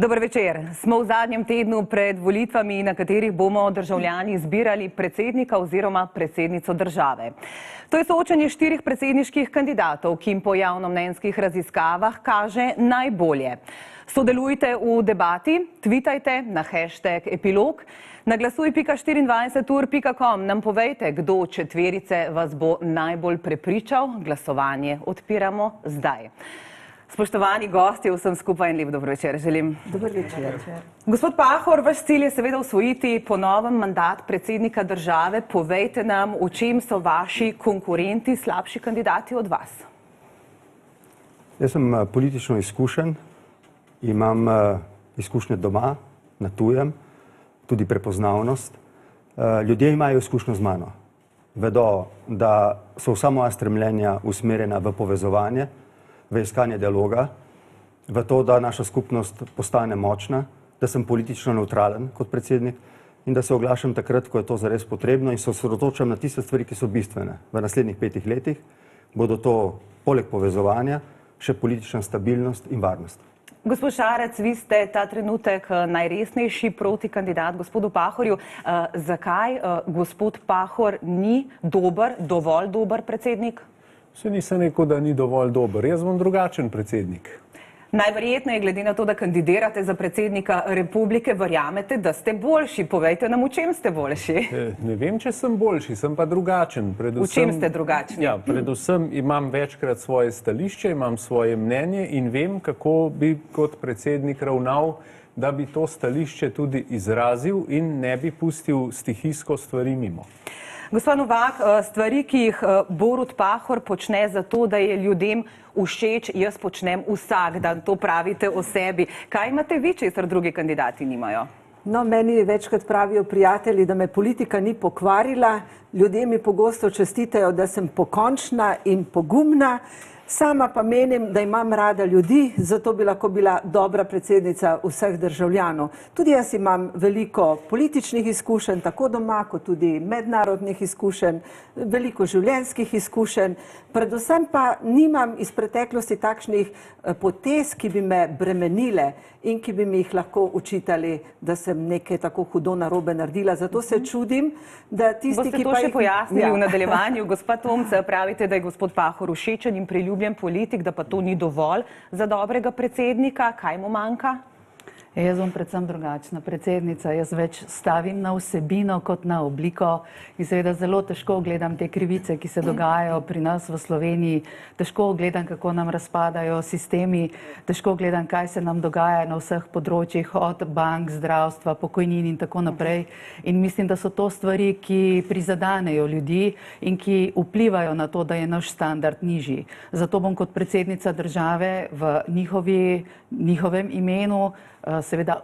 Dober večer. Smo v zadnjem tednu pred volitvami, na katerih bomo državljani izbirali predsednika oziroma predsednico države. To je soočenje 4 predsedniških kandidatov, ki jim po javnomnenjskih raziskavah kaže najbolje. Sodelujte v debati, tvitajte na #epilog. Na glasuj.24ur.com nam povejte, kdo od četverice vas bo najbolj prepričal. Glasovanje odpiramo zdaj. Spoštovani gostje, vsem skupaj in lep dober večer želim. Dober večer. Gospod Pahor, vaš cilj je seveda osvojiti ponoven mandat predsednika države. Povejte nam, v čem so vaši konkurenti slabši kandidati od vas? Jaz sem politično izkušen, imam izkušnje doma, na tujem, tudi prepoznavnost. Ljudje imajo izkušnjo z mano. Vedo, da so vsa moja stremljenja usmerjena v povezovanje, v iskanje dialoga, v to, da naša skupnost postane močna, da sem politično neutralen kot predsednik in da se oglašam takrat, ko je to zares potrebno in se osredotočam na tiste stvari, ki so bistvene. V naslednjih 5 letih bodo to poleg povezovanja še politična stabilnost in varnost. Gospod Šarec, vi ste ta trenutek najresnejši protikandidat gospodu Pahorju. Zakaj gospod Pahor ni dovolj dober predsednik? Se nisem rekel, da ni dovolj dober. Jaz bom drugačen predsednik. Najverjetneje, glede na to, da kandidirate za predsednika republike, verjamete, da ste boljši. Povejte nam, v čem ste boljši? Ne vem, če sem boljši, sem pa drugačen. V čem ste drugačni? Ja, predvsem imam večkrat svoje stališče, imam svoje mnenje in vem, kako bi kot predsednik ravnal, da bi to stališče tudi izrazil in ne bi pustil stihijsko stvari mimo. Gospod Novak, stvari, ki jih Borut Pahor počne zato, da je ljudem všeč, jaz počnem vsak dan, to pravite o sebi. Kaj imate vi, česar drugi kandidati nimajo? No, meni večkrat pravijo prijatelji, da me politika ni pokvarila. Ljudje mi pogosto čestitajo, da sem pokončna in pogumna. Sama pa menim, da imam rada ljudi, zato bi lahko bila dobra predsednica vseh državljanov. Tudi jaz imam veliko političnih izkušenj, tako doma, kot tudi mednarodnih izkušenj, veliko življenjskih izkušenj. Predvsem pa nimam iz preteklosti takšnih potez, ki bi me bremenile in ki bi mi jih lahko učitali, da sem nekaj tako hudo narobe naredila. Zato se čudim, da tisti, ki pa jih... Boste to še pojasnili v nadaljevanju. Gospod Tomce, pravite, da je gospod Pahor všečen in priljubljen politik, da pa to ni dovolj za dobrega predsednika. Kaj mu manjka? Jaz bom predvsem drugačna predsednica. Jaz več stavim na vsebino kot na obliko in seveda zelo težko gledam te krivice, ki se dogajajo pri nas v Sloveniji. Težko gledam, kako nam razpadajo sistemi, težko gledam, kaj se nam dogaja na vseh področjih, od bank, zdravstva, pokojnin in tako naprej. In mislim, da so to stvari, ki prizadanejo ljudi in ki vplivajo na to, da je naš standard nižji. Zato bom kot predsednica države v njihovem imenu seveda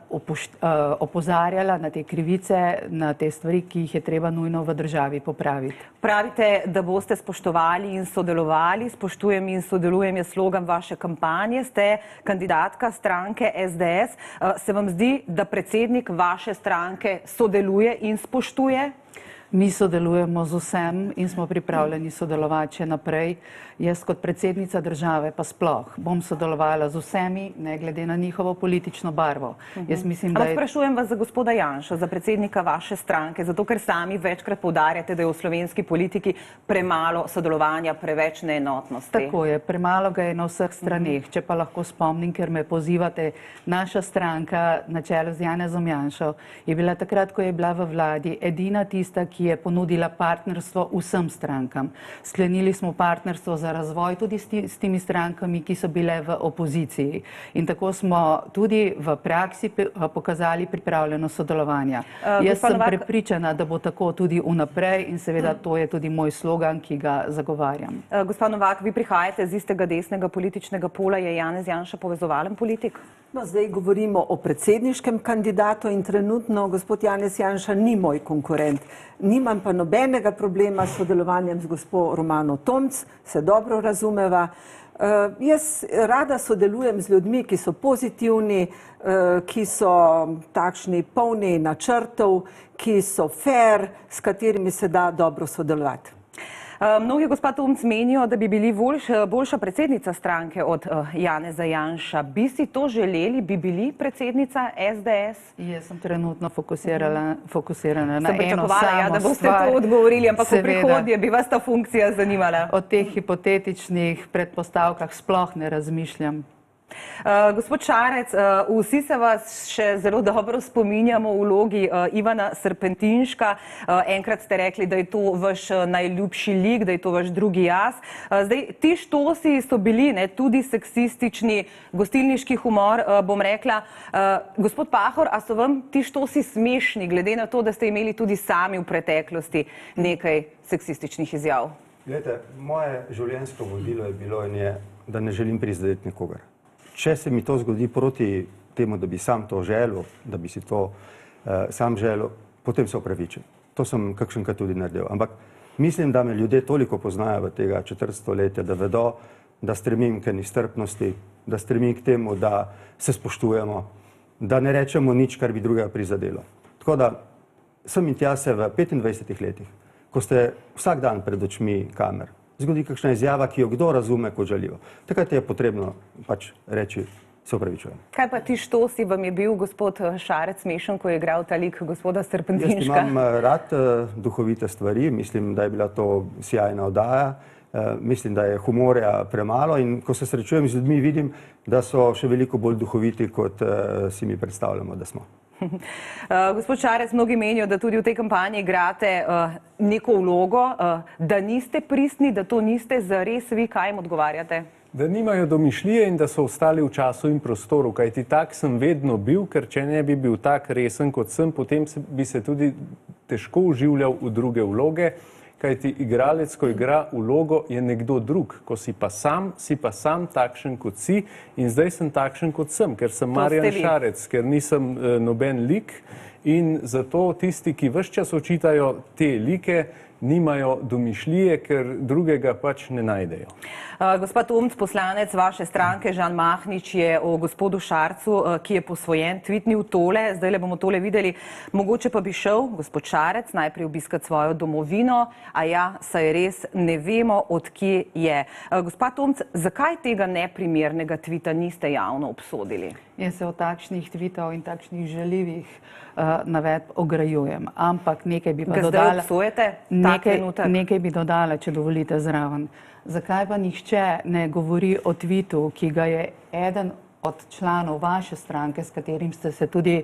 opozarjala na te krivice, na te stvari, ki jih je treba nujno v državi popraviti. Pravite, da boste spoštovali in sodelovali. Spoštujem in sodelujem je slogan vaše kampanje. Ste kandidatka stranke SDS. Se vam zdi, da predsednik vaše stranke sodeluje in spoštuje? Mi sodelujemo z vsem in smo pripravljeni sodelovati še naprej. Jaz kot predsednica države pa sploh bom sodelovala z vsemi, ne glede na njihovo politično barvo. Ampak sprašujem vas za gospoda Janšo, za predsednika vaše stranke, zato ker sami večkrat poudarjate, da je v slovenski politiki premalo sodelovanja, preveč neenotnosti. Tako je, premalo ga je na vseh straneh. Če pa lahko spomnim, ker me pozivate, naša stranka na čelu z Janezom Janšo je bila takrat, ko je bila v vladi, edina tista, ki je ponudila partnerstvo vsem strankam. Sklenili smo partnerstvo za razvoj tudi s temi strankami, ki so bile v opoziciji. In tako smo tudi v praksi pokazali pripravljenost sodelovanja. Jaz sem prepričana, da bo tako tudi vnaprej in seveda to je tudi moj slogan, ki ga zagovarjam. Gospod Novak, vi prihajate z istega desnega političnega pola. Je Janez Janša povezovalen politik? No, zdaj govorimo o predsedniškem kandidatu in trenutno gospod Janez Janša ni moj konkurent. Nimam pa nobenega problema s sodelovanjem z gospod Romano Tomc, se dobro razumeva. Jaz rada sodelujem z ljudmi, ki so pozitivni, ki so takšni polni načrtov, ki so fair, s katerimi se da dobro sodelovati. Mnogi, gospod Tomc, menijo, da bi bili boljša predsednica stranke od Janeza Janša. Bi si to želeli, bi bili predsednica SDS? Jaz sem trenutno fokusirana na eno samo pričakovala, da boste to odgovorili, ampak v prihodnje bi vas ta funkcija zanimala. O teh hipotetičnih predpostavkah sploh ne razmišljam. Gospod Šarec, vsi se vas še zelo dobro spominjamo v vlogi Ivana Serpentinška. Enkrat ste rekli, da je to vaš najljubši lik, da je to vaš drugi jaz. Zdaj, ti štosi so bili tudi seksistični, gostilniški humor, bom rekla. Gospod Pahor, a so vam ti štosi smešni, glede na to, da ste imeli tudi sami v preteklosti nekaj seksističnih izjav? Glejte, moje življenjsko vodilo je bilo in je, da ne želim prizadeti nikogar. Če se mi to zgodi proti temu, da bi sam to želel, da bi si to sam želel, potem se opravičim. To sem kakšenkrat tudi naredil. Ampak mislim, da me ljudje toliko poznajo v tega četrt stoletja, da vedo, da stremim k nestrpnosti, da stremim k temu, da se spoštujemo, da ne rečemo nič, kar bi drugega prizadelo. Tako da sem in tja se v 25 letih, ko ste vsak dan pred očmi kamer, zgodi kakšna izjava, ki jo kdo razume kot žaljivo. Takrat je potrebno pač reči, se opravičujem. Kaj pa ti štosi vam je bil, gospod Šarec, smešen, ko je igral ta lik gospoda Serpentinška? Jaz imam rad duhovite stvari, mislim, da je bila to sjajna oddaja, mislim, da je humorja premalo in ko se srečujem z ljudmi, vidim, da so še veliko bolj duhoviti, kot si mi predstavljamo, da smo. Gospod Šarec, mnogi menijo, da tudi v tej kampanji igrate neko vlogo, da niste pristni, da to niste zares vi. Kaj jim odgovarjate? Da nimajo domišljije in da so ostali v času in prostoru, kajti tak sem vedno bil, ker če ne bi bil tak resen kot sem, potem bi se tudi težko vživljal v druge vloge, kajti igralec, ko igra vlogo, je nekdo drug. Ko si pa sam takšen kot si in zdaj sem takšen kot sem, ker sem Marjan Šarec, ker nisem noben lik in zato tisti, ki ves čas očitajo te like, nimajo domišljije, ker drugega pač ne najdejo. Gospod Tomc, poslanec vaše stranke, Žan Mahnič, je o gospodu Šarcu, ki je posvojen, tweetnil tole, zdaj bomo tole videli. Mogoče pa bi šel gospod Šarec najprej obiskat svojo domovino, a ja, saj res ne vemo, od kje je. Gospod Tomc, zakaj tega neprimernega tweeta niste javno obsodili? Jaz se od takšnih tweetov in takšnih žaljivih navedb ograjujem, ampak nekaj bi pa dodala. Ga zdaj obsojete? Nekaj bi dodala, če dovolite zraven. Zakaj pa nihče ne govori o tweetu, ki ga je eden od članov vaše stranke, s katerim ste se tudi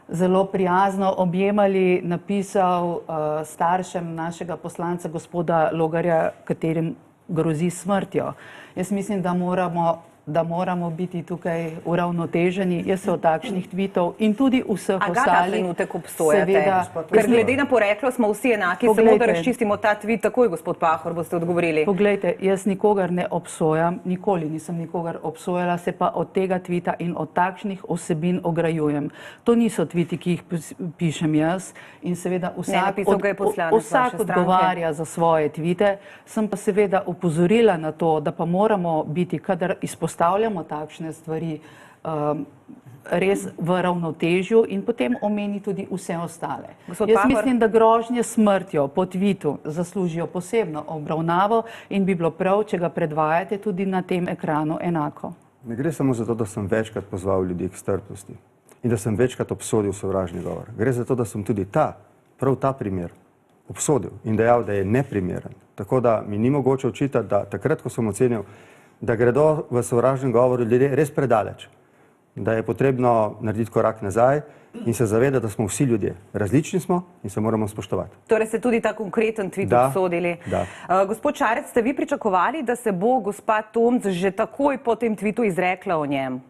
zelo prijazno objemali, napisal staršem našega poslanca, gospoda Logarja, katerim grozi smrtjo. Jaz mislim, da moramo biti tukaj uravnoteženi. Jaz se od takšnih tweetov in tudi vseh ostalih... A ga ta trenutek obsojate? Ker glede na poreklo smo vsi enaki, samo da razčistimo ta tweet takoj, gospod Pahor, boste odgovorili. Poglejte, jaz nikogar ne obsojam, nikoli nisem nikogar obsojala, se pa od tega tweeta in od takšnih osebin ograjujem. To niso tweeti, ki jih pišem jaz in seveda vsak odgovarja za svoje tweete. Sem pa seveda opozorila na to, da pa moramo biti, kadar izpostavljamo takšne stvari, res v ravnotežju in potem omeni tudi vse ostale. Jaz mislim, da grožnje smrtjo po tweetu zaslužijo posebno obravnavo in bi bilo prav, če ga predvajate tudi na tem ekranu enako. Ne gre samo za to, da sem večkrat pozval ljudi k strpnosti in da sem večkrat obsodil sovražni govor. Gre za to, da sem tudi prav ta primer obsodil in dejal, da je neprimeren. Tako da mi ni mogoče očitati, da takrat, ko sem ocenil, da gredo v sovražnem govoru ljudje res predaleč, da je potrebno narediti korak nazaj in se zavedati, da smo vsi ljudje. Različni smo in se moramo spoštovati. Torej ste tudi ta konkreten tweet obsodili. Da. Gospod Šarec, ste vi pričakovali, da se bo gospa Tomc že takoj po tem tweetu izrekla o njem?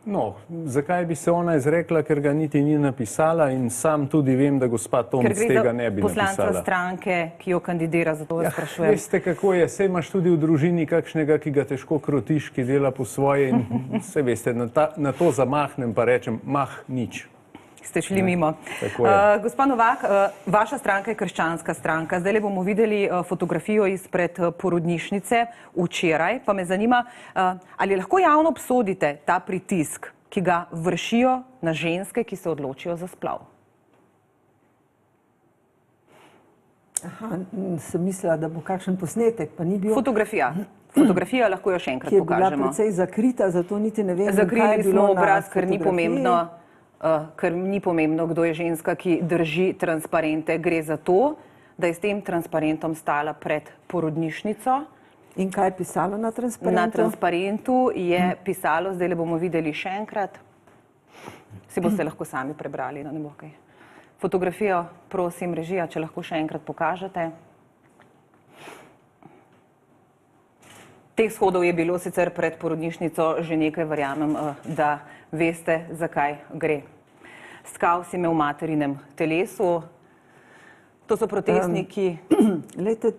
No, zakaj bi se ona izrekla, ker ga niti ni napisala in sam tudi vem, da gospa Tomc tega ne bi napisala. Ker gre za poslanca stranke, ki jo kandidira, zato vas sprašujem. Veste, kako je, saj imaš tudi v družini kakšnega, ki ga težko krotiš, ki dela po svoje in se veste, na to zamahnem pa rečem, nič. Ste šli mimo. Gospa Novak, vaša stranka je krščanska stranka. Zdaj bomo videli fotografijo izpred porodnišnice včeraj. Pa me zanima, ali lahko javno obsodite ta pritisk, ki ga vršijo na ženske, ki se odločijo za splav? Sem mislila, da bo kakšen posnetek, pa ni bil. Fotografija lahko jo še enkrat pokažemo. Ki je bila pokažemo. precej zakrita, zato niti ne vem, kaj je Zakrili bilo smo na obraz, ker ni fotografiji. pomembno, kdo je ženska, ki drži transparente. Gre za to, da je s tem transparentom stala pred porodnišnico. In kaj je pisalo na transparentu? Na transparentu je pisalo, zdaj le bomo videli še enkrat, si boste lahko sami prebrali, da ne bo kaj. Fotografijo, prosim, režija, če lahko še enkrat pokažete. Teh shodov je bilo sicer pred porodnišnico že nekaj, verjamem, da veste, zakaj gre. Skav si me v materinem telesu. To so protestniki. Lejte,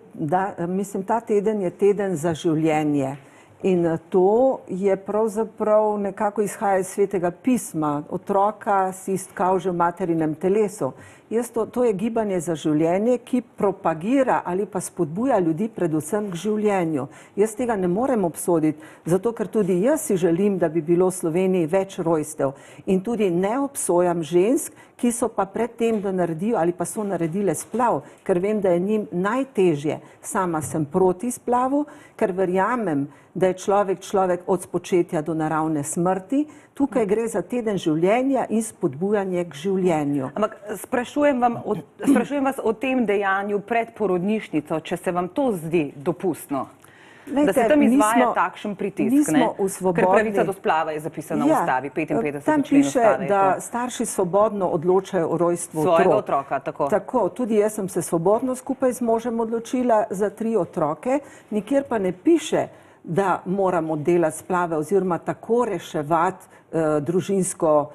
mislim, ta teden je teden za življenje. In to je pravzaprav nekako izhaja iz Svetega pisma. Otroka si stkal že v materinem telesu. To je gibanje za življenje, ki propagira ali pa spodbuja ljudi predvsem k življenju. Jaz tega ne morem obsoditi, zato ker tudi jaz si želim, da bi bilo v Sloveniji več rojstev. In tudi ne obsojam žensk, ki so pa pred tem, da naredijo ali pa so naredile splav, ker vem, da je njim najtežje. Sama sem proti splavu, ker verjamem, da je človek od spočetja do naravne smrti. Tukaj gre za teden življenja in spodbujanje k življenju. Ampak sprašujem vas o tem dejanju pred porodnišnico, če se vam to zdi dopustno. Da se tam izvaja takšen pritisk, ne? Ker pravica do splava je zapisana v ustavi, 55. Tam piše, da starši svobodno odločajo o rojstvu svojega otroka. Tako, tudi jaz sem se svobodno skupaj z možem odločila za 3 otroke, nikjer pa ne piše, da moramo delati splave oziroma tako reševati družinsko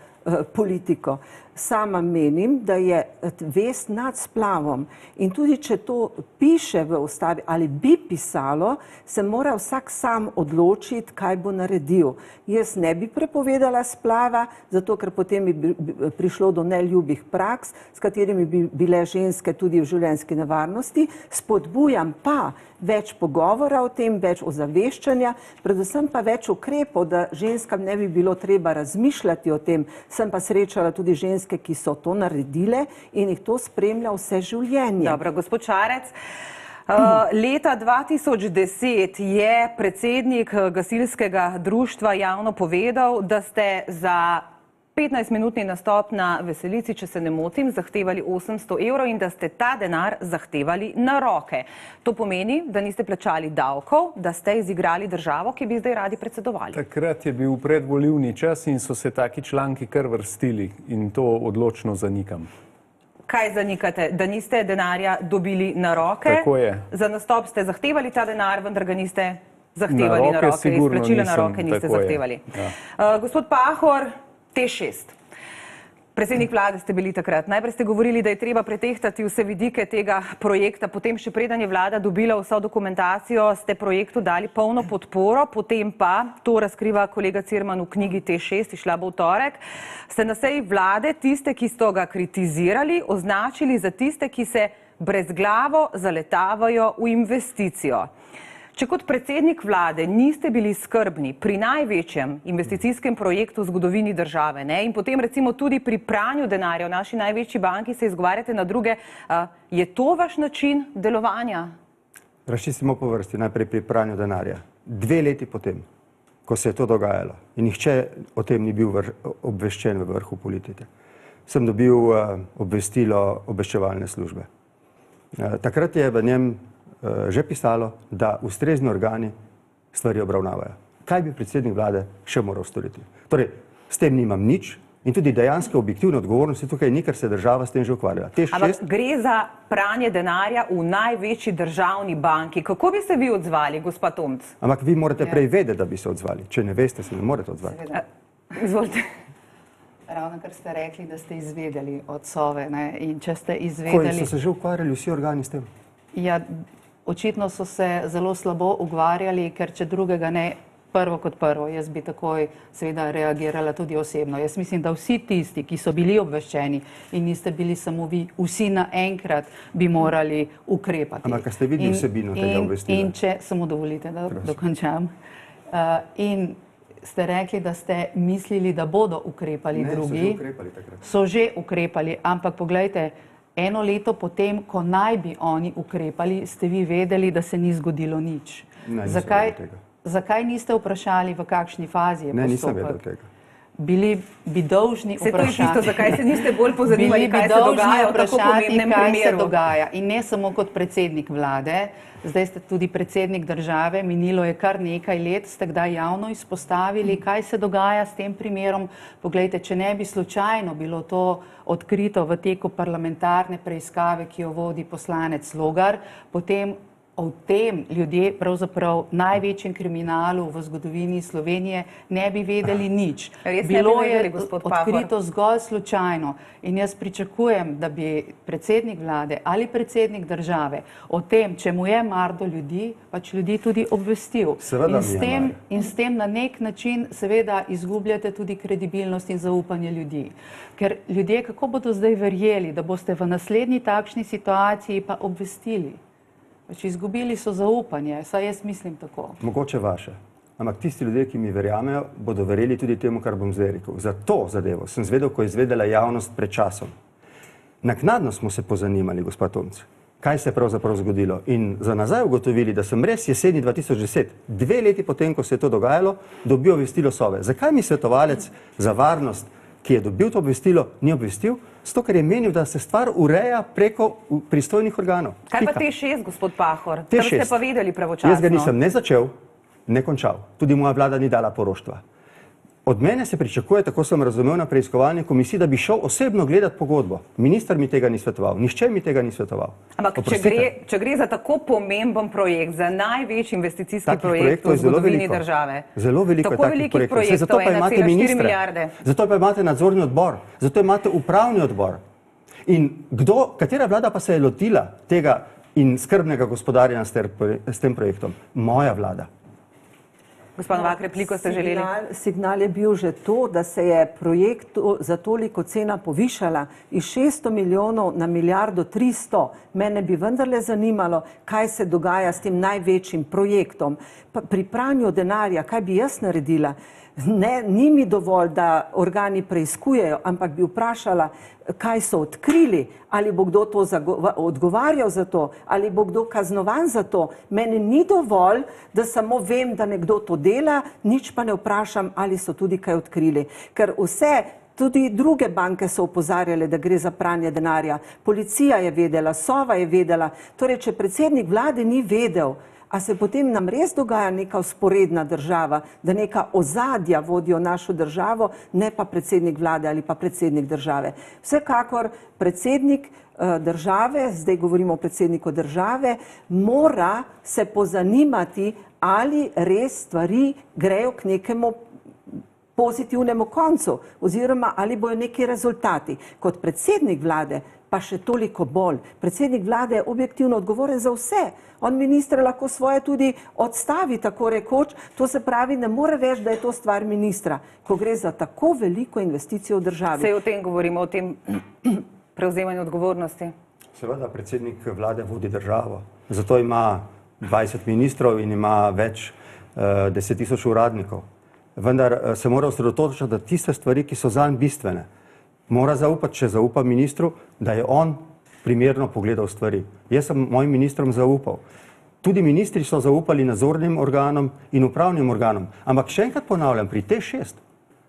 politiko. Sama menim, da je vest nad splavom in tudi, če to piše v ustavi ali bi pisalo, se mora vsak sam odločiti, kaj bo naredil. Jaz ne bi prepovedala splava, zato ker potem bi prišlo do neljubih praks, s katerimi bi bile ženske tudi v življenjski nevarnosti. Spodbujam pa več pogovora o tem, več ozaveščanja, predvsem pa več ukrepov, da ženskam ne bi bilo treba razmišljati o tem. Sem pa srečala tudi ženske, ki so to naredile in jih to spremlja vse življenje. Dobro, gospod Šarec, leta 2010 je predsednik gasilskega društva javno povedal, da ste za 15-minutni nastop na Veselici, če se ne motim, zahtevali 800 evrov in da ste ta denar zahtevali na roke. To pomeni, da niste plačali davkov, da ste izigrali državo, ki bi zdaj radi predsedovali. Takrat je bil predvolilni čas in so se taki članki kar vrstili in to odločno zanikam. Kaj zanikate? Da niste denarja dobili na roke? Tako je. Za nastop ste zahtevali ta denar, vendar ga niste zahtevali na roke. Izplačila na roke niste zahtevali. Gospod Pahor, T6. Predsednik vlade ste bili takrat. Najprej ste govorili, da je treba pretehtati vse vidike tega projekta, potem še preden je vlada dobila vso dokumentacijo, ste projektu dali polno podporo, potem pa, to razkriva kolega Cirman v knjigi T6, išla bo v torek, ste na seji vlade tiste, ki so ga kritizirali, označili za tiste, ki se brezglavo zaletavajo v investicijo. Če kot predsednik vlade niste bili skrbni pri največjem investicijskem projektu v zgodovini države, ne, in potem recimo tudi pri pranju denarja v naši največji banki se izgovarjate na druge, je to vaš način delovanja? Razčistimo po vrsti, najprej pri pranju denarja. 2 leti potem, ko se je to dogajalo in nihče o tem ni bil obveščen v vrhu politike, sem dobil obvestilo obveščevalne službe. Takrat je v njem že pisalo, da ustrezni organi stvari obravnavajo. Kaj bi predsednik vlade še moral storiti? Torej, s tem nimam nič in tudi dejanske objektivne odgovornosti tukaj ni, ker se država s tem že ukvarjala. Ampak gre za pranje denarja v največji državni banki. Kako bi se vi odzvali, gospa Tomc? Ampak vi morate prej vedeti, da bi se odzvali. Če ne veste, se ne morete odzvati. Izvolite. Ravno kar ste rekli, da ste izvedeli od Sove, ne? In če ste izvedeli... So se že ukvarjali vsi organi s tem? Ja, očitno so se zelo slabo ukvarjali, ker če drugega ne, prvo kot prvo, jaz bi takoj seveda reagirala tudi osebno. Jaz mislim, da vsi tisti, ki so bili obveščeni in niste bili samo vi, vsi naenkrat bi morali ukrepati. Ampak ste videli vsebino tega obvestila? In če, samo dovolite, da dokončam. In ste rekli, da ste mislili, da bodo ukrepali drugi. So že ukrepali takrat. So že ukrepali, ampak poglejte, eno leto potem, ko naj bi oni ukrepali, ste vi vedeli, da se ni zgodilo nič. Ne, nisem vedel tega. Zakaj niste vprašali, v kakšni fazi je postopek? Ne, nisem vedel tega. Bili bi dolžni Se to je vprašati. tisto, zakaj se niste bolj pozanimali, kaj se dogaja v tako pomembnem kaj se primeru. dogaja. In ne samo kot predsednik vlade, zdaj ste tudi predsednik države, minilo je kar nekaj let, ste kdaj javno izpostavili, kaj se dogaja s tem primerom. Poglejte, če ne bi slučajno bilo to odkrito v teku parlamentarne preiskave, ki jo vodi poslanec Logar, potem o tem ljudje pravzaprav največjem kriminalu v zgodovini Slovenije ne bi vedeli nič. Res ne bi Bilo vedeli, je gospod Pahor. odkrito zgolj slučajno in jaz pričakujem, da bi predsednik vlade ali predsednik države o tem, če mu je mar do ljudi, pač ljudi tudi obvestil. Seveda mi je mar. In s tem na nek način seveda izgubljate tudi kredibilnost in zaupanje ljudi. Ker ljudje, kako bodo zdaj verjeli, da boste v naslednji takšni situaciji pa obvestili? Pač izgubili so zaupanje, saj jaz mislim tako. Mogoče vaše. Ampak tisti ljudje, ki mi verjamejo, bodo verjeli tudi temu, kar bom zdaj rekel. Za to zadevo sem zvedel, ko je izvedela javnost pred časom. Naknadno smo se pozanimali, gospod Tomc, kaj se je pravzaprav zgodilo. In za nazaj ugotovili, da sem res jeseni 2010, 2 leti potem, ko se je to dogajalo, dobil obvestilo Sove. Zakaj mi svetovalec za varnost, ki je dobil to obvestilo, ni obvestil? Zato, ker je menil, da se stvar ureja preko pristojnih organov. Kaj pa T6, gospod Pahor? T6. Tam ste pa vedeli pravočasno. Jaz ga nisem ne začel, ne končal. Tudi moja vlada ni dala poroštva. Od mene se pričakuje, tako sem razumel na preiskovalni komisiji, da bi šel osebno gledati pogodbo. Minister mi tega ni svetoval, nihče mi tega ni svetoval. Ampak če gre za tako pomemben projekt, za največji investicijski projekt v zgodovini države. Zelo veliko je takih projektov. Zato pa imate 1,4 ministre, milijarde. zato pa imate nadzorni odbor, zato imate upravni odbor. In katera vlada pa se je lotila tega in skrbnega gospodarjenja s tem projektom? Moja vlada. Gospod Novak, repliko ste želeli? Signal je bil že to, da se je projekt za toliko cena povišala iz 600 milijonov na 1,3 milijarde. Mene bi vendarle zanimalo, kaj se dogaja s tem največjim projektom. Pri pranju denarja, kaj bi jaz naredila? Ne, ni mi dovolj, da organi preiskujejo, ampak bi vprašala, kaj so odkrili, ali bo kdo to odgovarjal za to, ali bo kdo kaznovan za to. Meni ni dovolj, da samo vem, da nekdo to dela, nič pa ne vprašam, ali so tudi kaj odkrili. Ker vse, tudi druge banke so opozarjale, da gre za pranje denarja. Policija je vedela, Sova je vedela. Torej, če predsednik vlade ni vedel, a se potem nam res dogaja neka vzporedna država, da neka ozadja vodijo našo državo, ne pa predsednik vlade ali pa predsednik države. Vsekakor predsednik države, zdaj govorimo o predsedniku države, mora se pozanimati, ali res stvari grejo k nekemu pozitivnemu koncu, oziroma ali bojo neki rezultati. Kot predsednik vlade pa še toliko bolj. Predsednik vlade je objektivno odgovoren za vse. On ministra lahko svoje tudi odstavi, tako rekoč. To se pravi, ne more reči, da je to stvar ministra, ko gre za tako veliko investicijo v državi. Saj o tem govorimo, o tem prevzemanju odgovornosti. Seveda, predsednik vlade vodi državo. Zato ima 20 ministrov in ima več 10.000 uradnikov. Vendar se mora osredotočiti na tiste stvari, ki so zanj bistvene. Mora zaupati, če zaupa ministru, da je on primerno pogledal stvari. Jaz sem mojim ministrom zaupal. Tudi ministri so zaupali nadzornim organom in upravnim organom. Ampak še enkrat ponavljam, pri T6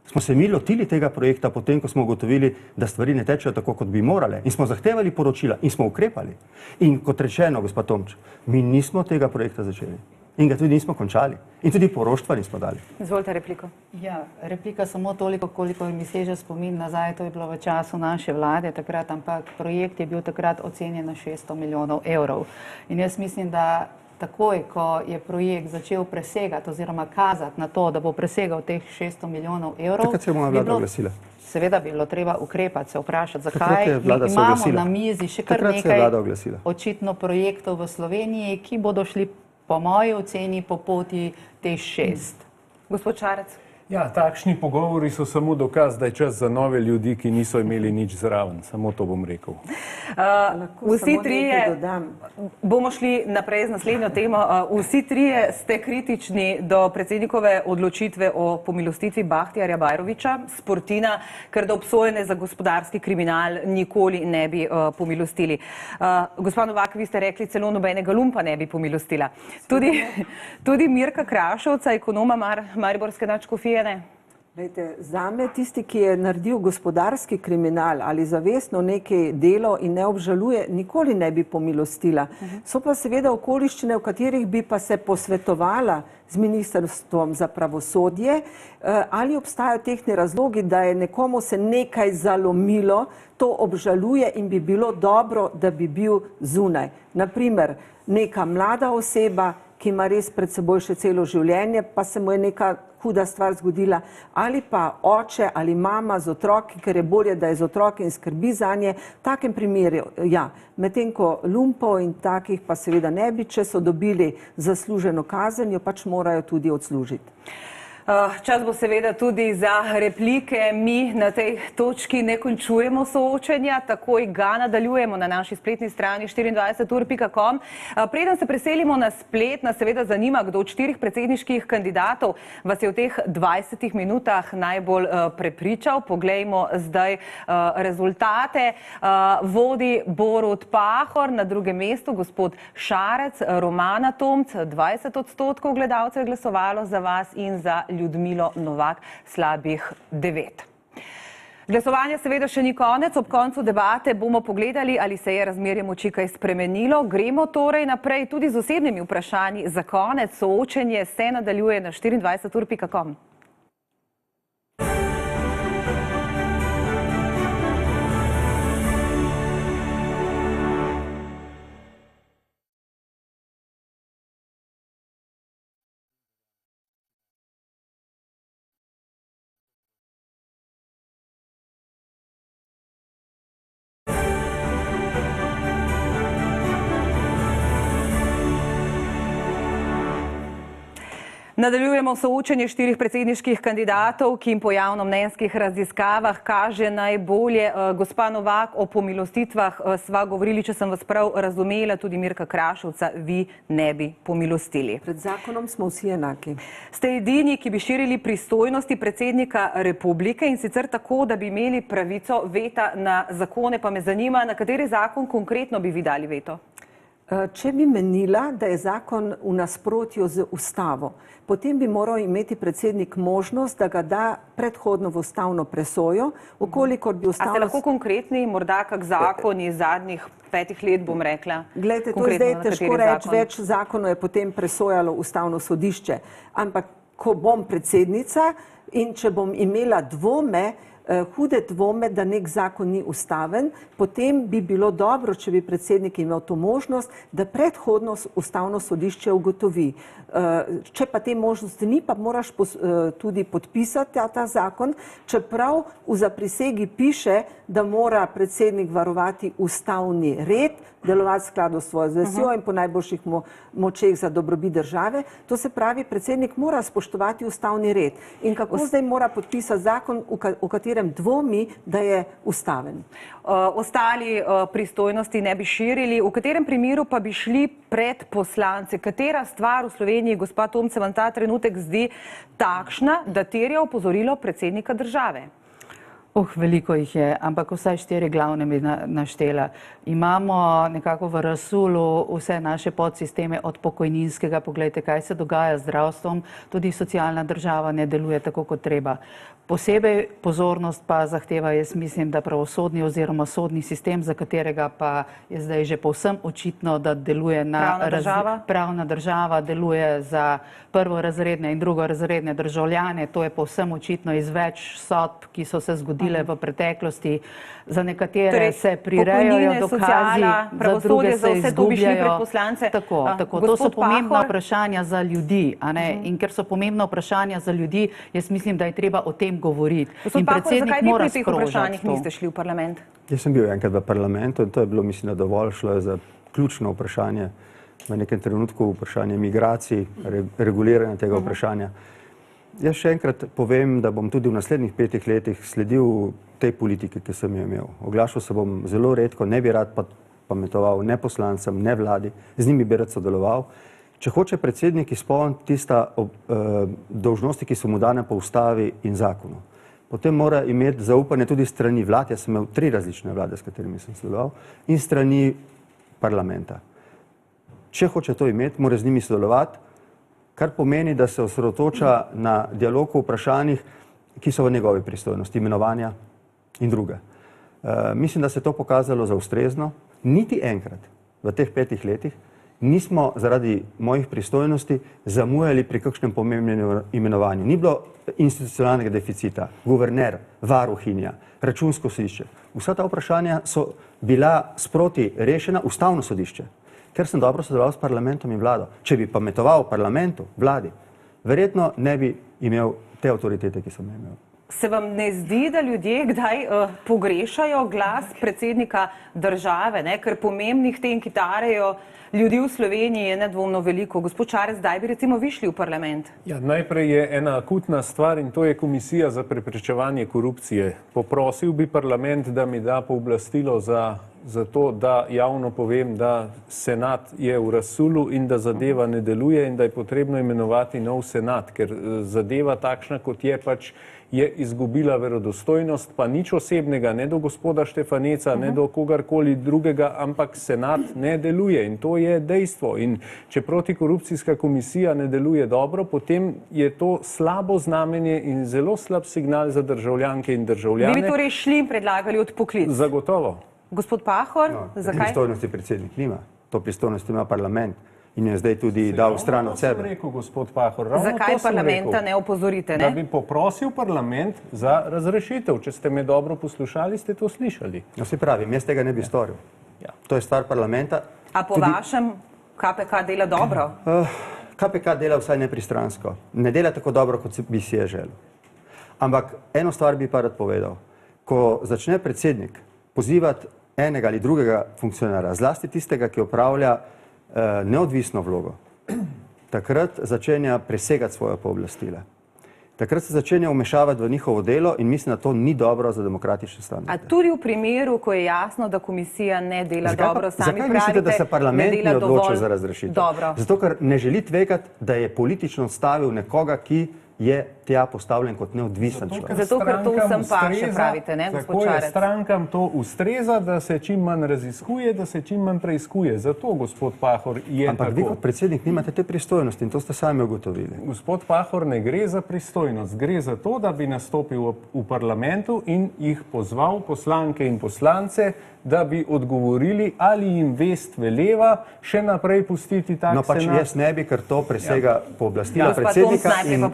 smo se mi lotili tega projekta potem, ko smo ugotovili, da stvari ne tečejo tako, kot bi morale. In smo zahtevali poročila in smo ukrepali. In kot rečeno, gospod Tomč, mi nismo tega projekta začeli. In ga tudi nismo končali. In tudi poroštva nismo dali. Izvolite repliko. Ja, replika samo toliko, koliko mi seže spomin nazaj, to je bilo v času naše vlade takrat, ampak projekt je bil takrat ocenjen na 600 milijonov evrov. In jaz mislim, da takoj, ko je projekt začel presegati oziroma kazati na to, da bo presegal teh 600 milijonov evrov, takrat se je moja vlada oglasila. Seveda bi bilo treba ukrepati, se vprašati, Takrat je zakaj. vlada se Imamo oglasila. na mizi še kar Takrat se je vlada nekaj oglasila. očitno projektov v Sloveniji, ki bodo šli po moji oceni po poti T6. Gospod Šarec. Ja, takšni pogovori so samo dokaz, da je čas za nove ljudi, ki niso imeli nič zraven. Samo to bom rekel. Vsi trije bomo šli naprej z naslednjo temo. Vsi trije ste kritični do predsednikove odločitve o pomilostitvi Bahtijarja Bajrovića, Sportina, ker da obsojene za gospodarski kriminal nikoli ne bi pomilostili. Gospa Novak, vi ste rekli, celo nobenega lumpa ne bi pomilostila. Tudi Mirka Krašovca, ekonoma mariborske nadškofije, ne? Lejte, zame tisti, ki je naredil gospodarski kriminal ali zavestno nekaj delo in ne obžaluje, nikoli ne bi pomilostila. So pa seveda okoliščine, v katerih bi pa se posvetovala z Ministrstvom za pravosodje, ali obstajajo tehni razlogi, da je nekomu se nekaj zalomilo, to obžaluje in bi bilo dobro, da bi bil zunaj. Naprimer, neka mlada oseba, ki ima res pred seboj še celo življenje, pa se mu je neka huda stvar zgodila, ali pa oče ali mama z otroki, ker je bolje, da je z otroki in skrbi zanje. V takem primeru, ja, medtem ko lumpov in takih pa seveda ne bi, če so dobili zasluženo kazen, jo pač morajo tudi odslužiti. Čas bo seveda tudi za replike. Mi na tej točki ne končujemo soočenja, takoj ga nadaljujemo na naši spletni strani 24ur.com. Preden se preselimo na splet, nas seveda zanima, kdo od 4 predsedniških kandidatov vas je v teh 20 minutah najbolj prepričal. Poglejmo zdaj rezultate. Vodi Borut Pahor, na drugem mestu gospod Šarec, Romana Tomc, 20% gledalcev je glasovalo za vas in za Ljudmilo Novak slabih 9. Glasovanje seveda še ni konec. Ob koncu debate bomo pogledali, ali se je razmerje moči kaj spremenilo. Gremo torej naprej tudi z osebnimi vprašanji. Za konec soočenje se nadaljuje na 24ur.com. Nadaljujemo soočenje 4 predsedniških kandidatov, ki jim po javnomnenjskih raziskavah kaže najbolje. Gospa Novak, o pomilostitvah sva govorili, če sem vas prav razumela, tudi Mirka Krašovca, vi ne bi pomilostili. Pred zakonom smo vsi enaki. Ste edini, ki bi širili pristojnosti predsednika republike in sicer tako, da bi imeli pravico veta na zakone, pa me zanima, na kateri zakon konkretno bi vi dali veto? Če bi menila, da je zakon v nasprotju z ustavo, potem bi moral imeti predsednik možnost, da ga da predhodno v ustavno presojo, ukolikor bi ustavno... A ste lahko konkretni, morda kak zakon iz zadnjih 5 let, bom rekla? Glejte, to je zdaj težko reči, več zakonov je potem presojalo ustavno sodišče. Ampak, ko bom predsednica in če bom imela dvome, hude dvome, da nek zakon ni ustaven, potem bi bilo dobro, če bi predsednik imel to možnost, da predhodno ustavno sodišče ugotovi. Če pa te možnosti ni, pa moraš tudi podpisati ta zakon, čeprav v zaprisegi piše, da mora predsednik varovati ustavni red, delovati v skladu s svojo zavestjo in po najboljših močeh za dobrobit države. To se pravi, predsednik mora spoštovati ustavni red. In kako zdaj mora podpisati zakon, v katerem dvomi, da je ustaven? Ostali pristojnosti ne bi širili. V katerem primeru pa bi šli pred poslance? Katera stvar v Sloveniji, gospa Tomc, se vam ta trenutek zdi takšna, da terja opozorilo predsednika države? Veliko jih je, ampak vsaj 4 glavne bi naštela. Imamo nekako v razsulu vse naše podsisteme od pokojninskega, poglejte, kaj se dogaja z zdravstvom, tudi socialna država ne deluje tako, kot treba. Posebej pozornost pa zahteva, jaz mislim, da pravosodni oziroma sodni sistem, za katerega pa je zdaj že povsem očitno, da deluje pravna država, deluje za prvorazredne in drugorazredne državljane. To je povsem očitno iz več sodb, ki so se zgodile v preteklosti. Za nekatere se prirejajo dokazi, za druge se izgubljajo. Tako, to so pomembna vprašanja za ljudi. In ker so pomembna vprašanja za ljudi, jaz mislim, da je treba o tem govoriti. In predsednik mora sprožati to. Zakaj vi pri teh vprašanjih niste šli v parlament? Jaz sem bil enkrat v parlamentu in to je bilo, mislim, dovolj. Šlo je za ključno vprašanje, v nekem trenutku vprašanje migracij, reguliranja tega vprašanja. Jaz še enkrat povem, da bom tudi v naslednjih 5 letih sledil tej politiki, ki sem jo imel. Oglašal se bom zelo redko, ne bi rad pametoval ne poslancem, ne vladi, z njimi bi rad sodeloval. Če hoče predsednik izpolniti tista dolžnosti, ki so mu dane po ustavi in zakonu, potem mora imeti zaupanje tudi strani vlad, jaz sem imel 3 različne vlade, s katerimi sem sodeloval, in strani parlamenta. Če hoče to imeti, mora z njimi sodelovati, kar pomeni, da se osredotoča na dialog o vprašanjih, ki so v njegovi pristojnosti, imenovanja in druge. Mislim, da se je to pokazalo za ustrezno. Niti enkrat v teh 5 letih nismo zaradi mojih pristojnosti zamujali pri kakšnem pomembnem imenovanju. Ni bilo institucionalnega deficita, guverner, varuhinja, računsko sodišče. Vsa ta vprašanja so bila sproti rešena, ustavno sodišče, ker sem dobro sodeloval s parlamentom in vlado. Če bi pametoval parlamentu, vladi, verjetno ne bi imel te avtoritete, ki sem imel. Se vam ne zdi, da ljudje kdaj pogrešajo glas predsednika države, ne? Ker pomembnih tem, ki tarejo ljudi v Sloveniji, je nedvomno veliko. Gospod Šarec, kdaj bi recimo vi šli v parlament? Ja, najprej je ena akutna stvar in to je Komisija za preprečevanje korupcije. Poprosil bi parlament, da mi da pooblastilo za to, da javno povem, da senat je v razsulu in da zadeva ne deluje in da je potrebno imenovati nov senat, ker zadeva takšna, kot je, pač je izgubila verodostojnost, pa nič osebnega, ne do gospoda Štefaneca, ne do kogarkoli drugega, ampak senat ne deluje in to je dejstvo. In če protikorupcijska komisija ne deluje dobro, potem je to slabo znamenje in zelo slab signal za državljanke in državljane. Vi bi torej šli in predlagali odpoklic? Zagotovo. Gospod Pahor, zakaj? Pristojnosti predsednik nima, to pristojnost ima parlament in je zdaj tudi dal stran od sebe. Rekel, gospod Pahor, zakaj parlamenta ne opozorite? Da bi poprosil parlament za razrešitev. Če ste me dobro poslušali, ste to slišali. No, se pravi, jaz tega ne bi storil. Ja. To je stvar parlamenta. A po vašem KPK dela dobro? KPK dela vsaj nepristransko. Ne dela tako dobro, kot bi si je želel. Ampak eno stvar bi pa rad povedal. Ko začne predsednik pozivati enega ali drugega funkcionarja, zlasti tistega, ki opravlja neodvisno vlogo, takrat začenja presegati svoje pooblastila. Takrat se začenja vmešavati v njihovo delo in mislim, da to ni dobro za demokratične standarde. A tudi v primeru, ko je jasno, da komisija ne dela dobro, sami pravite, mislite, da se parlament ne odločil za razrešitev? Dobro. Zato, ker ne želi tvegati, da je politično odstavil nekoga, ki je tja postavljen kot neodvisen človek. Zato, ker to vsem paše, pravite, ne, gospod Šarec? Tako je, strankam to ustreza, da se čim manj raziskuje, da se čim manj preiskuje. Zato, gospod Pahor, je tako. Ampak vi kot predsednik nimate te pristojnosti in to ste sami ugotovili. Gospod Pahor, ne gre za pristojnost, gre za to, da bi nastopil v parlamentu in jih pozval poslanke in poslance, da bi odgovorili, ali jim vest veleva še naprej pustiti tak senat. No pač jaz ne bi, ker to presega pooblastila predsednika in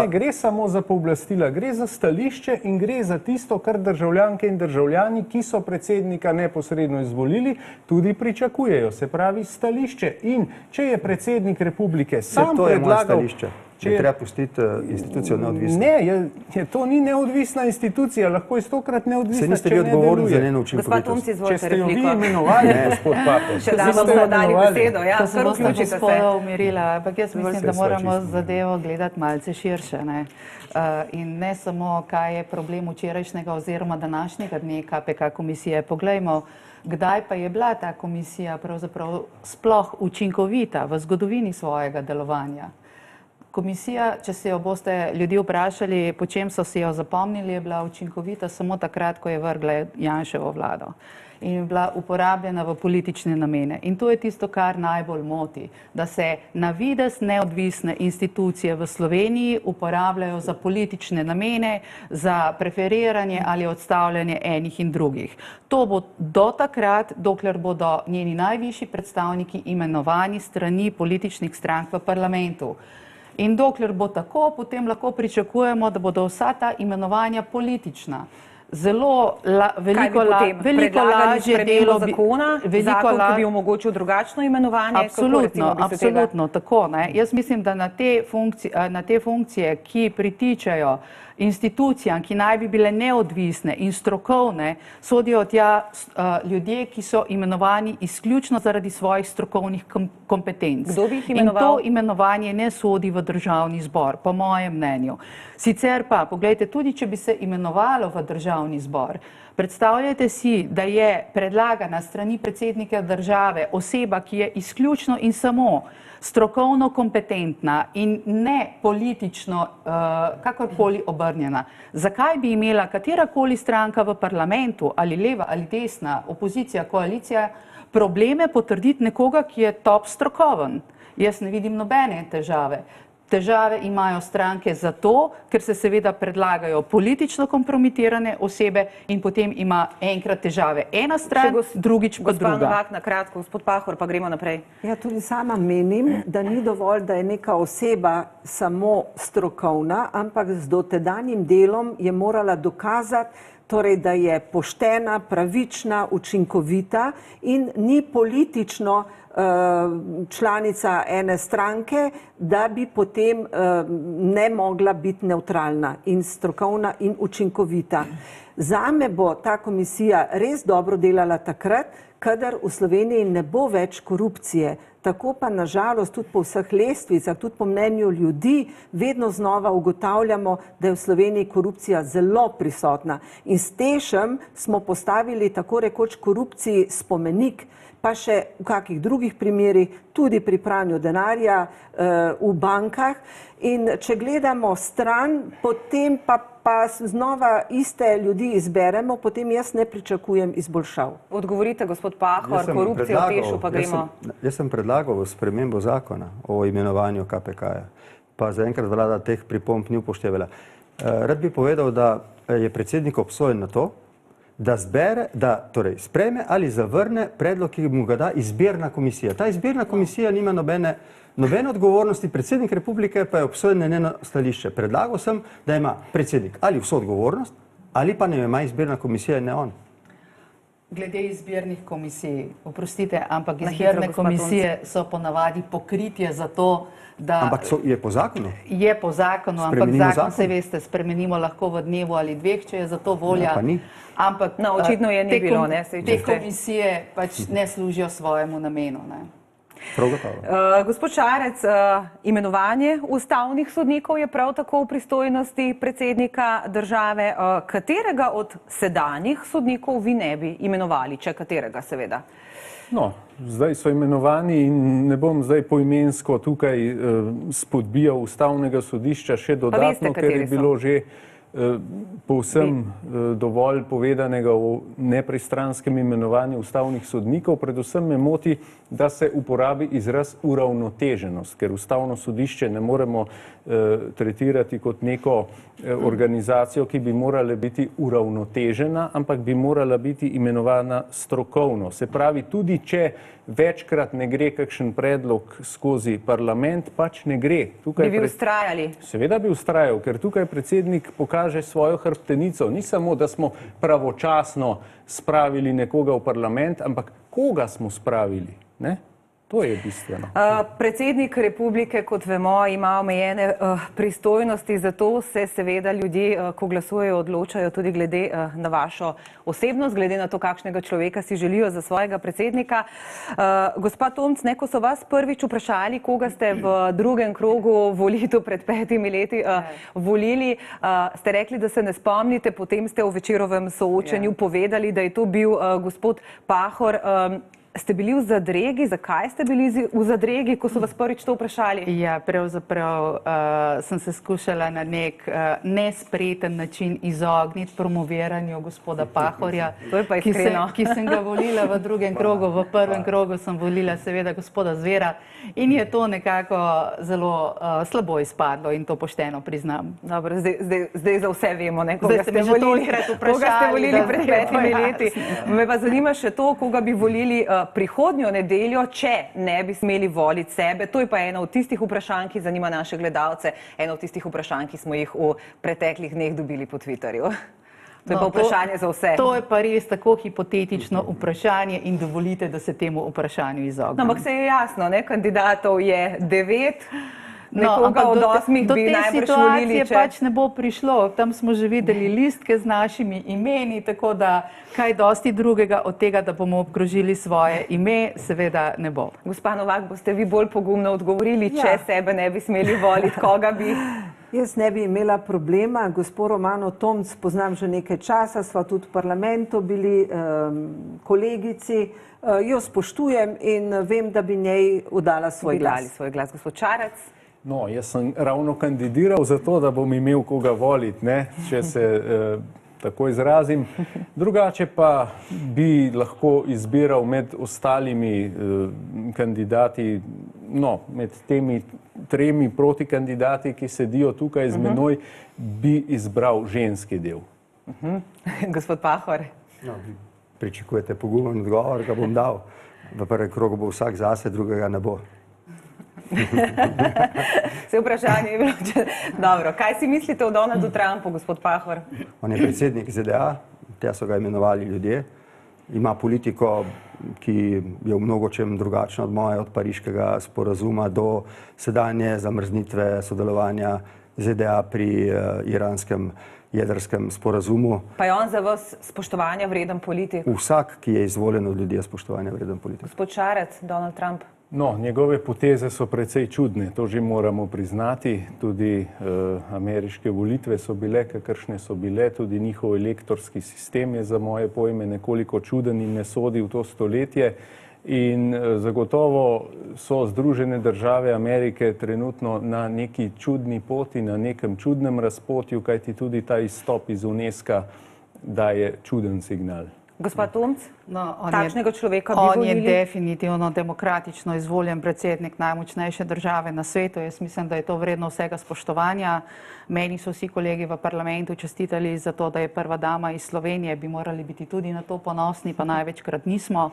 ne gre samo za pooblastila, gre za stališče in gre za tisto, kar državljanke in državljani, ki so predsednika neposredno izvolili, tudi pričakujejo, se pravi stališče. In če je predsednik republike sam predlagal... To je moje stališče. Je treba pustiti institucijo neodvisno. Ne, to ni neodvisna institucija, lahko je 100-krat neodvisna, če ne deluje. Se niste vi odgovorni za njeno učinkovitost. Če ste jo vi imenovali, gospod Pahor. Še da bomo dali besedo, ja, kar vključite se. Gospoda umirila, ampak jaz mislim, da moramo zadevo gledati malce širše. In ne samo, kaj je problem včerajšnjega oziroma današnjega dne KPK komisije. Poglejmo, kdaj pa je bila ta komisija pravzaprav sploh učinkovita v zgodovini svojega delovanja. Komisija, če se jo boste ljudi vprašali, po čem so si jo zapomnili, je bila učinkovita samo takrat, ko je vrgla Janševo vlado in je bila uporabljena v politične namene. In to je tisto, kar najbolj moti, da se na videz neodvisne institucije v Sloveniji uporabljajo za politične namene, za preferiranje ali odstavljanje enih in drugih. To bo do takrat, dokler bodo njeni najvišji predstavniki imenovani strani političnih strank v parlamentu. In dokler bo tako, potem lahko pričakujemo, da bodo vsa ta imenovanja politična. zelo veliko lažje delo zakona, zakon, ki bi omogočil drugačno imenovanje. Absolutno, tako. Ne? Jaz mislim, da na te funkcije, ki pritičajo institucijam, ki naj bi bile neodvisne in strokovne, sodijo tja ljudje, ki so imenovani izključno zaradi svojih strokovnih kompetenc. Kdo bi jih imenoval? In to imenovanje ne sodi v državni zbor, po mojem mnenju. Sicer pa, poglejte, tudi če bi se imenovalo v državni zbor, predstavljajte si, da je predlagana strani predsednika države oseba, ki je izključno in samo strokovno kompetentna in ne politično kakorkoli obrnjena. Zakaj bi imela katerakoli stranka v parlamentu, ali leva ali desna, opozicija, koalicija, probleme potrditi nekoga, ki je top strokoven? Jaz ne vidim nobene težave. Težave imajo stranke zato, ker se seveda predlagajo politično kompromitirane osebe in potem ima enkrat težave ena stran, drugič pa druga. Gospod Novak, na kratko, gospod Pahor, pa gremo naprej. Ja, tudi sama menim, da ni dovolj, da je neka oseba samo strokovna, ampak z dotedanjim delom je morala dokazati, torej, da je poštena, pravična, učinkovita in ni politično članica ene stranke, da bi potem ne mogla biti neutralna in strokovna in učinkovita. Zame bo ta komisija res dobro delala takrat, kadar v Sloveniji ne bo več korupcije. Tako pa nažalost tudi po vseh lestvicah, tudi po mnenju ljudi, vedno znova ugotavljamo, da je v Sloveniji korupcija zelo prisotna. In s Tešem smo postavili tako rekoč korupciji spomenik, pa še v kakih drugih primerih, tudi pri pranju denarja v bankah. In če gledamo stran, potem pa znova iste ljudi izberemo, potem jaz ne pričakujem izboljšav. Odgovorite, gospod Pahor, korupcijo v Tešu, pa gremo. Jaz sem predlagal spremembo zakona o imenovanju KPK-ja, pa zaenkrat vlada teh pripomb ni upoštevala. Rad bi povedal, da je predsednik obsojen na to, da torej sprejme ali zavrne predlog, ki mu ga da izbirna komisija. Ta izbirna komisija nima nobene odgovornosti, predsednik republike pa je obsojen na njeno stališče. Predlagal sem, da ima predsednik ali vso odgovornost, ali pa ne ima izbirna komisija in ne on. Glede izbirnih komisij, oprostite, ampak izbirne komisije so ponavadi pokritje za to, da... Ampak je po zakonu? Je po zakonu, ampak zakon, se veste, spremenimo lahko v dnevu ali dveh, če je za to volja. Pa ni. Ampak očitno je ni bilo, ne? Te komisije pač ne služijo svojemu namenu, ne? Gospod Šarec, imenovanje ustavnih sodnikov je prav tako v pristojnosti predsednika države. Katerega od sedanjih sodnikov vi ne bi imenovali, če katerega seveda? No, zdaj so imenovani in ne bom zdaj poimensko tukaj spodbijal ustavnega sodišča še dodatno, ker je bilo že povsem dovolj povedanega o nepristranskem imenovanju ustavnih sodnikov. Predvsem me moti, da se uporabi izraz uravnoteženost, ker ustavno sodišče ne moremo tretirati kot neko organizacijo, ki bi morala biti uravnotežena, ampak bi morala biti imenovana strokovno. Se pravi, tudi če večkrat ne gre kakšen predlog skozi parlament, pač ne gre. Bi vi vztrajali? Seveda bi vztrajal, ker tukaj predsednik pokaže svojo hrbtenico. Ni samo, da smo pravočasno spravili nekoga v parlament, ampak koga smo spravili, ne? To je bistveno. Predsednik republike, kot vemo, ima omejene pristojnosti, zato se seveda ljudje, ko glasujejo, odločajo tudi glede na vašo osebnost, glede na to, kakšnega človeka si želijo za svojega predsednika. Gospa Tomc, ko so vas prvič vprašali, koga ste v drugem krogu volitev pred 5 leti volili, ste rekli, da se ne spomnite, potem ste v Večerovem soočenju povedali, da je to bil gospod Pahor. Ste bili v zadregi? Zakaj ste bili v zadregi, ko so vas prvič to vprašali? Ja, pravzaprav sem se skušala na nek nespreten način izogniti promoviranju gospoda Pahorja, ki sem ga volila v drugem krogu. V prvem krogu sem volila seveda gospoda Zvera in je to nekako zelo slabo izpadlo in to pošteno priznam. Dobro, zdaj za vse vemo, koga ste volili pred 5 leti. Me pa zanima še to, koga bi volili prihodnjo nedeljo, če ne bi smeli voliti sebe. To je pa eno od tistih vprašanj, ki zanima naše gledalce, eno od tistih vprašanj, ki smo jih v preteklih dneh dobili po Twitterju. To je pa vprašanje za vse. To je pa res tako hipotetično vprašanje in dovolite, da se temu vprašanju izognem. No, ampak se je jasno, ne? Kandidatov je 9. Nekoga od 8 do bi te najbrž situacije volili, če... pač ne bo prišlo. Tam smo že videli listke z našimi imeni, tako da kaj dosti drugega od tega, da bomo obkrožili svoje ime, seveda ne bo. Gospa Novak, boste vi bolj pogumno odgovorili, Ja. če sebe ne bi smeli voliti, koga bi? Jaz ne bi imela problema, gospod Romano Tomc poznam že nekaj časa, sva tudi v parlamentu bili kolegici, jo spoštujem in vem, da bi njej udala svoj Bi dali glas. svoj glas. Gospod Čarec? No, jaz sem ravno kandidiral za to, da bom imel koga voliti, ne, če se tako izrazim. Drugače pa bi lahko izbiral med ostalimi kandidati, no, med temi 3 protikandidati, ki sedijo tukaj z menoj, bi izbral ženski del. Gospod Pahor? No, vi pričakujete pogumen odgovor, ga bom dal. V prvem krogu bo vsak zase, drugega ne bo. Vse vprašanje je bilo, če... Dobro, kaj si mislite o Donaldu Trumpu, gospod Pahor? On je predsednik ZDA, tja so ga imenovali ljudje. Ima politiko, ki je v mnogočem drugačna od moje, od pariškega sporazuma do sedanje zamrznitve sodelovanja ZDA pri iranskem jedrskem sporazumu. Pa je on za vas spoštovanja vreden politik? Vsak, ki je izvoljen od ljudi, je spoštovanja vreden politik. Gospod Šarec, Donald Trump? No, njegove poteze so precej čudne, to že moramo priznati. Tudi ameriške volitve so bile, kakršne so bile, tudi njihov elektorski sistem je za moje pojme nekoliko čuden in ne sodi v to stoletje. In zagotovo so Združene države Amerike trenutno na neki čudni poti, na nekem čudnem razpotju, kajti tudi ta izstop iz UNESCO daje čuden signal. Gospod Tomc, No, takšnega človeka bi On je volili? definitivno demokratično izvoljen predsednik najmočnejše države na svetu. Jaz mislim, da je to vredno vsega spoštovanja. Meni so vsi kolegi v parlamentu čestitali za to, da je prva dama iz Slovenije, bi morali biti tudi na to ponosni, pa največkrat nismo.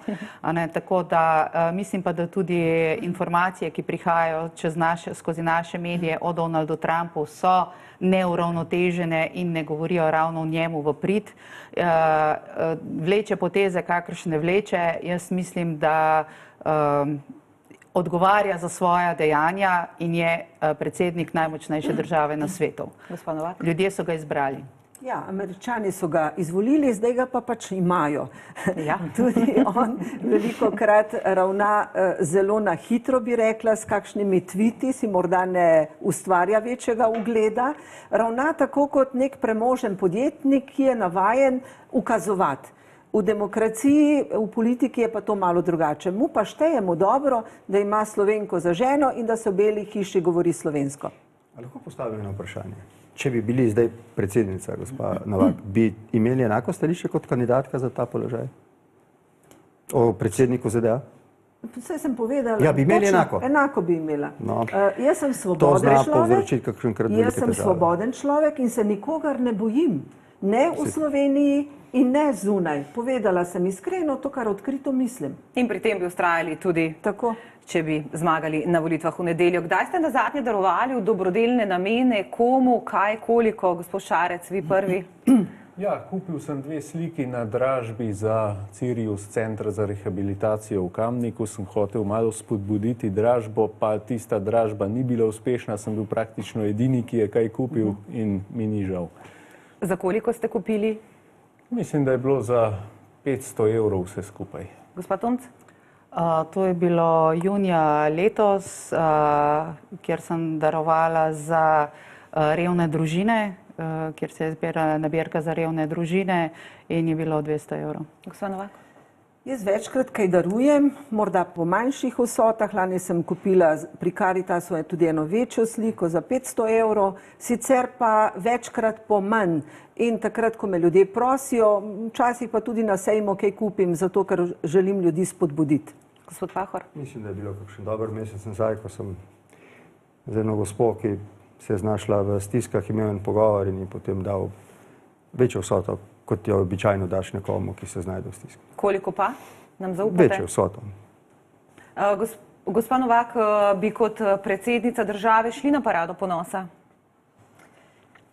Tako da mislim pa, da tudi informacije, ki prihajajo skozi naše medije o Donaldu Trumpu, so neuravnotežene in ne govorijo ravno o njemu v prid. Vleče poteze, kakršne vleče, jaz mislim, da odgovarja za svoja dejanja in je predsednik najmočnejše države na svetu. Gospod Novak? Ljudje so ga izbrali. Ja, Američani so ga izvolili, zdaj ga pa pač imajo. Ja. Tudi on velikokrat ravna zelo na hitro, bi rekla, s kakšnimi tviti, si morda ne ustvarja večjega ugleda. Ravna tako kot nek premožen podjetnik, ki je navajen ukazovati. V demokraciji, v politiki je pa to malo drugače. Mu pa štejemo dobro, da ima Slovenko za ženo in da se v Beli hiši govori slovensko. A lahko postavim eno vprašanje? Če bi bili zdaj predsednica, gospa Novak, bi imeli enako stališče kot kandidatka za ta položaj? O predsedniku ZDA? Vse sem povedala. Ja, bi imeli točno, enako. Enako bi imela. No. Jaz sem To svoboden zna človek. povzročiti kakšenkrat velike Jaz sem težave. svoboden človek in se nikogar ne bojim. Ne v Sloveniji in ne zunaj. Povedala sem iskreno to, kar odkrito mislim. In pri tem bi ustrajali tudi, Tako. če bi zmagali na volitvah v nedeljo. Kdaj ste nazadnje darovali v dobrodelne namene, komu, kaj, koliko? Gospod Šarec, vi prvi. Ja, kupil sem 2 sliki na dražbi za Cirius Center za rehabilitacijo v Kamniku. Sem hotel malo spodbuditi dražbo, pa tista dražba ni bila uspešna. Sem bil praktično edini, ki je kaj kupil in mi ni žal. Za koliko ste kupili? Mislim, da je bilo za 500 evrov vse skupaj. Gospod Tomc? To je bilo junija letos, kjer sem darovala za revne družine, kjer se je zbirala nabirka za revne družine in je bilo 200 evrov. Gospod Novak? Jaz večkrat kaj darujem, morda po manjših vsotah. Lani sem kupila pri Caritasu tudi eno večjo sliko za 500 evrov, sicer pa večkrat po manj. In takrat, ko me ljudje prosijo, včasih pa tudi na sejmu kaj kupim, zato ker želim ljudi spodbuditi. Gospod Pahor? Mislim, da je bilo kakšen dober mesec nazaj, ko sem z eno gospo, ki se je znašla v stiskah, imel en pogovor in ji potem dal večjo vsoto, kot jo običajno daš nekomu, ki se znajde v stiskah. Koliko pa nam zaupate? Večjo vsoto. Gospa Novak, bi kot predsednica države šli na parado ponosa?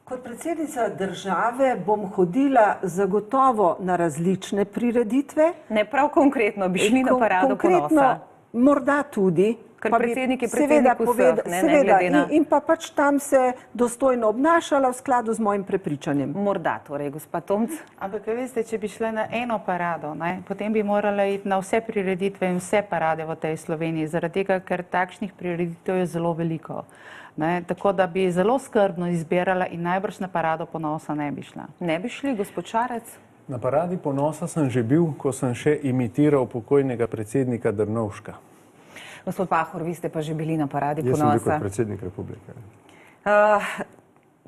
Kot predsednica države bom hodila zagotovo na različne prireditve. Ne prav konkretno, bi šli na parado ponosa. Morda tudi. Ker predsednik je predsednik vseh, ne glede na... In pa pač tam se dostojno obnašala v skladu z mojim prepričanjem. Morda torej, gospa Tomc. Ampak veste, če bi šla na eno parado, potem bi morala iti na vse prireditve in vse parade v tej Sloveniji, zaradi tega, ker takšnih prireditev je zelo veliko. Tako da bi zelo skrbno izbirala in najbrž na parado ponosa ne bi šla. Ne bi šli, gospod Šarec? Na paradi ponosa sem že bil, ko sem še imitiral pokojnega predsednika Drnovška. Gospod Pahor, vi ste pa že bili na paradi Jaz ponosa. sem bil kot predsednik republike.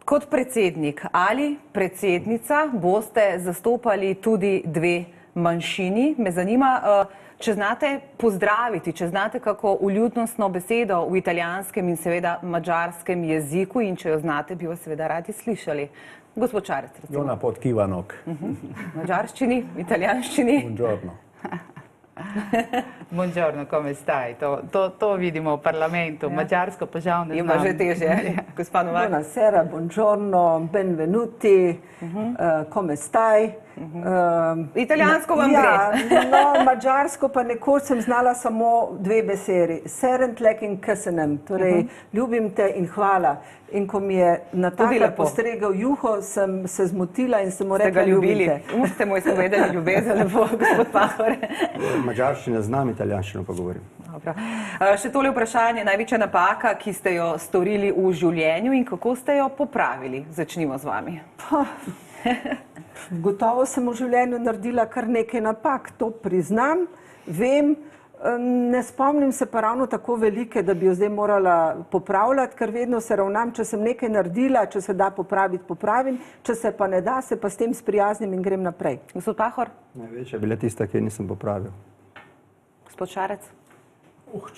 Kot predsednik ali predsednica boste zastopali tudi dve manjšini. Me zanima, če znate pozdraviti, če znate kako vljudnostno besedo v italijanskem in seveda madžarskem jeziku in če jo znate, bi vas seveda radi slišali. Gospod Šarec, recimo. Jona Podkivanok. Madžarščini, italijanščini. Buongiorno. Buongiorno, come stai? To vidimo v parlamentu, mađarsko pa žal ne znam. Ima že teže, gospa Novak. Buonasera, buongiorno, benvenuti, come stai? Italijansko vam gre. No, mađarsko pa nekoč sem znala samo dve besedi. Serentlek in kesenem, torej ljubim te in hvala. In ko mi je natakar postregel juho, sem se zmotila in sem mu rekla ljubim te. Ste mu izpovedali ljubezen, lepo, gospod Pahor. Mađarščino znam, italijanščino pa govorim. Dobro. Še tole vprašanje, največja napaka, ki ste jo storili v življenju in kako ste jo popravili? Začnimo z vami. Gotovo sem v življenju naredila kar nekaj napak, to priznam, vem, ne spomnim se pa ravno tako velike, da bi jo zdaj morala popravljati, ker vedno se ravnam, če sem nekaj naredila, če se da popraviti, popravim, če se pa ne da, se pa s tem sprijaznim in grem naprej. Gospod Pahor? Največja je bila tista, ki je nisem popravil. Gospod Šarec?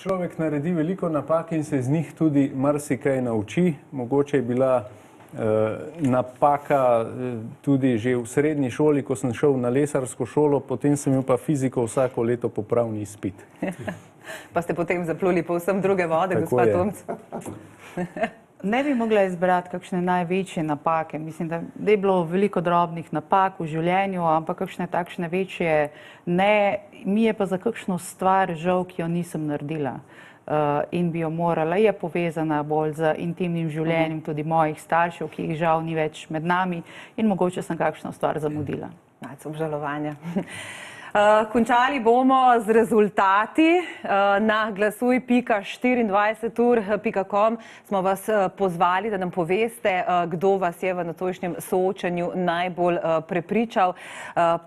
Človek naredi veliko napak in se z njih tudi marsikaj nauči. Mogoče je bila napaka tudi že v srednji šoli, ko sem šel na lesarsko šolo, potem sem imel pa fiziko vsako leto popravni izpit. Pa ste potem zapluli povsem druge vode, gospod Tomc? Ne bi mogla izbrati kakšne največje napake. Mislim, da je bilo veliko drobnih napak v življenju, ampak kakšne takšne večje ne. Mi je pa za kakšno stvar žal, ki jo nisem naredila in bi jo morala. Je povezana bolj z intimnim življenjem tudi mojih staršev, ki jih žal ni več med nami in mogoče sem kakšno stvar zamudila. Malce obžalovanja. Končali bomo z rezultati. Na glasuj.24ur.com smo vas pozvali, da nam poveste, kdo vas je v nocojšnjem soočenju najbolj prepričal.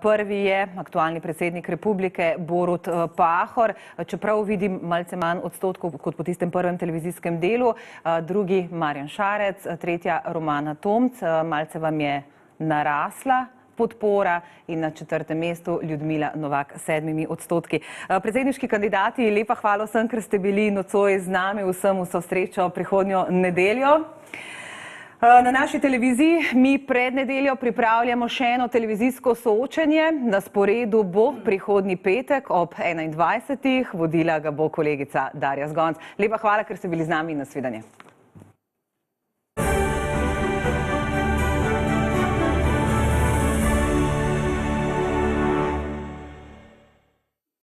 Prvi je aktualni predsednik republike Borut Pahor, čeprav vidim malce manj odstotkov kot po tistem prvem televizijskem delu. Drugi Marjan Šarec, tretja Romana Tomc, malce vam je narasla podpora in na četrtem mestu Ljudmila Novak s 7 odstotki. Predsedniški kandidati, lepa hvala vsem, ker ste bili nocoj z nami, vsem vso srečo prihodnjo nedeljo. Na naši televiziji mi pred nedeljo pripravljamo še eno televizijsko soočenje. Na sporedu bo prihodnji petek ob 21. Vodila ga bo kolegica Darja Zgonc. Lepa hvala, ker ste bili z nami in nasvidenje.